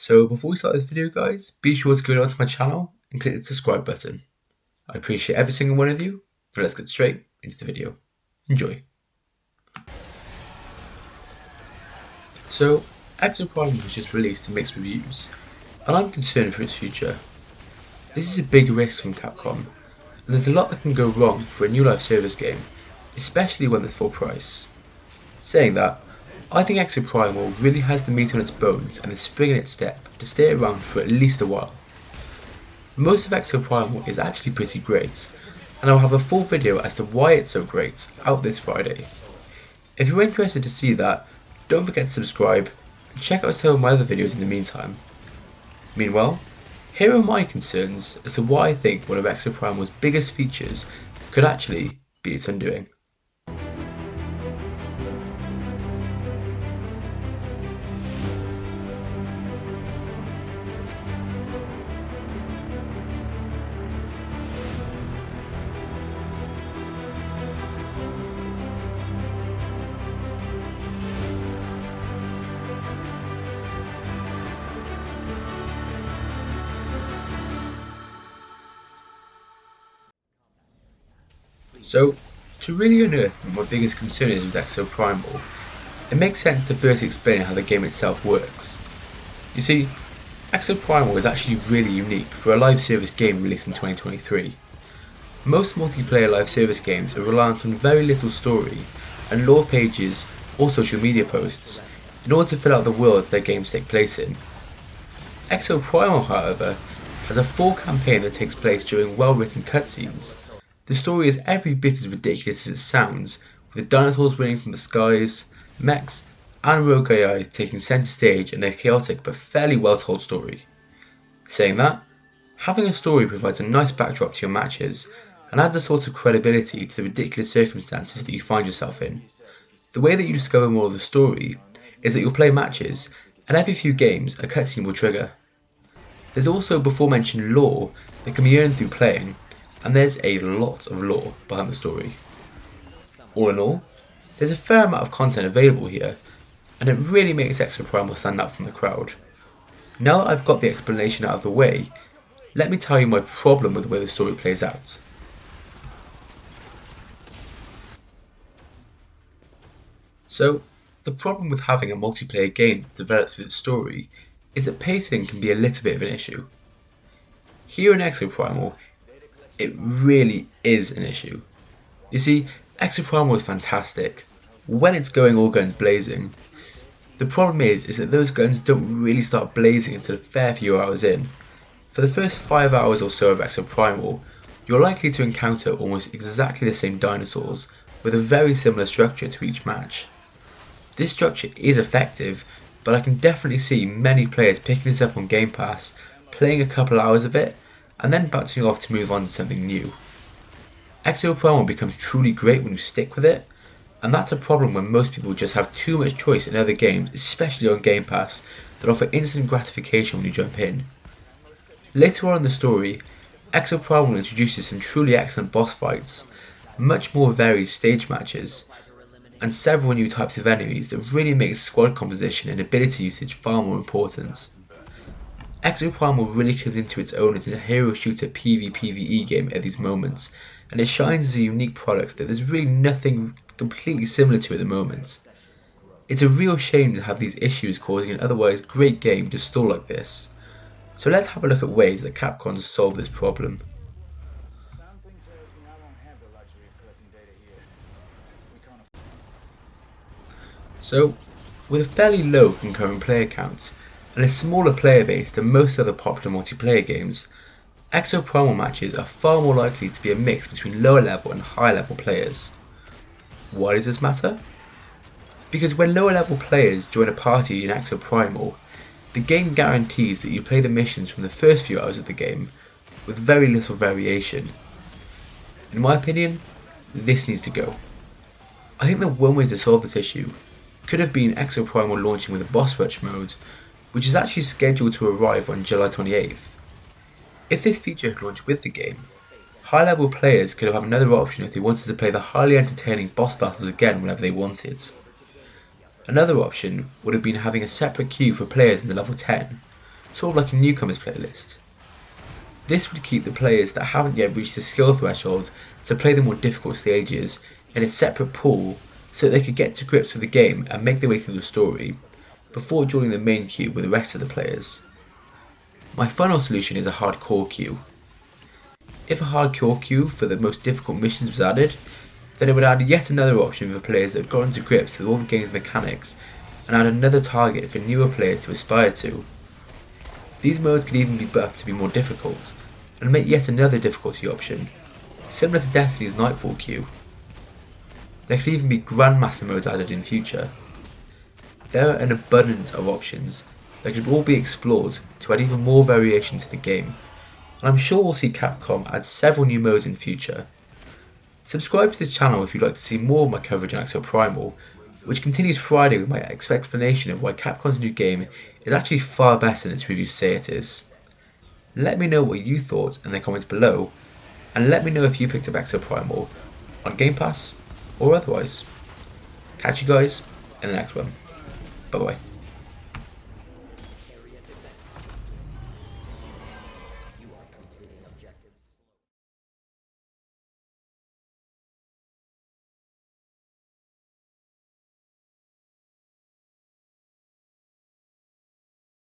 So before we start this video guys, be sure to go down to my channel and click the subscribe button. I appreciate every single one of you, so let's get straight into the video. Enjoy. So, Exoprimal was just released to mixed reviews, and I'm concerned for its future. This is a big risk from Capcom, and there's a lot that can go wrong for a new live service game, especially when it's full price. Saying that, I think Exoprimal really has the meat on its bones and is springing its step to stay around for at least a while. Most of Exoprimal is actually pretty great, and I'll have a full video as to why it's so great out this Friday. If you're interested to see that, don't forget to subscribe and check out some of my other videos in the meantime. Meanwhile, here are my concerns as to why I think one of Exoprimal's biggest features could actually be its undoing. So, to really unearth what my biggest concern is with Exoprimal, it makes sense to first explain how the game itself works. You see, Exoprimal is actually really unique for a live service game released in 2023. Most multiplayer live service games are reliant on very little story and lore pages or social media posts in order to fill out the worlds their games take place in. Exoprimal, however, has a full campaign that takes place during well-written cutscenes. The story is every bit as ridiculous as it sounds, with dinosaurs raining from the skies, mechs, and rogue AI taking centre stage in a chaotic but fairly well told story. Saying that, having a story provides a nice backdrop to your matches and adds a sort of credibility to the ridiculous circumstances that you find yourself in. The way that you discover more of the story is that you'll play matches, and every few games a cutscene will trigger. There's also before mentioned lore that can be earned through playing, and there's a lot of lore behind the story. All in all, there's a fair amount of content available here, and it really makes Exoprimal stand out from the crowd. Now that I've got the explanation out of the way, let me tell you my problem with the way the story plays out. So, the problem with having a multiplayer game that develops with its story is that pacing can be a little bit of an issue. Here in Exoprimal, it really is an issue. You see, Exoprimal is fantastic when it's going all guns blazing. The problem is that those guns don't really start blazing until a fair few hours in. For the first 5 hours or so of Exoprimal, you're likely to encounter almost exactly the same dinosaurs with a very similar structure to each match. This structure is effective, but I can definitely see many players picking this up on Game Pass, playing a couple hours of it, and then bouncing off to move on to something new. Exoprimal becomes truly great when you stick with it, and that's a problem when most people just have too much choice in other games, especially on Game Pass, that offer instant gratification when you jump in. Later on in the story, Exoprimal introduces some truly excellent boss fights, much more varied stage matches, and several new types of enemies that really make squad composition and ability usage far more important. Exoprimal really comes into its own as a hero shooter PvPvE game at these moments, and it shines as a unique product that there's really nothing completely similar to at the moment. It's a real shame to have these issues causing an otherwise great game to stall like this. So let's have a look at ways that Capcom to solve this problem. So, with a fairly low concurrent player count, and a smaller player base than most other popular multiplayer games, Exoprimal matches are far more likely to be a mix between lower level and higher level players. Why does this matter? Because when lower level players join a party in Exoprimal, the game guarantees that you play the missions from the first few hours of the game, with very little variation. In my opinion, this needs to go. I think that one way to solve this issue could have been Exoprimal launching with a boss rush mode, which is actually scheduled to arrive on July 28th. If this feature had launched with the game, high level players could have another option if they wanted to play the highly entertaining boss battles again whenever they wanted. Another option would have been having a separate queue for players in the level 10, sort of like a newcomers playlist. This would keep the players that haven't yet reached the skill threshold to play the more difficult stages in a separate pool so that they could get to grips with the game and make their way through the story before joining the main queue with the rest of the players. My final solution is a hardcore queue. If a hardcore queue for the most difficult missions was added, then it would add yet another option for players that had gotten to grips with all the game's mechanics and add another target for newer players to aspire to. These modes could even be buffed to be more difficult, and make yet another difficulty option, similar to Destiny's Nightfall queue. There could even be Grandmaster modes added in future. There are an abundance of options that could all be explored to add even more variation to the game, and I'm sure we'll see Capcom add several new modes in future. Subscribe to this channel if you'd like to see more of my coverage on Exoprimal, which continues Friday with my explanation of why Capcom's new game is actually far better than its reviews say it is. Let me know what you thought in the comments below, and let me know if you picked up Exoprimal on Game Pass or otherwise. Catch you guys in the next one. Bye bye.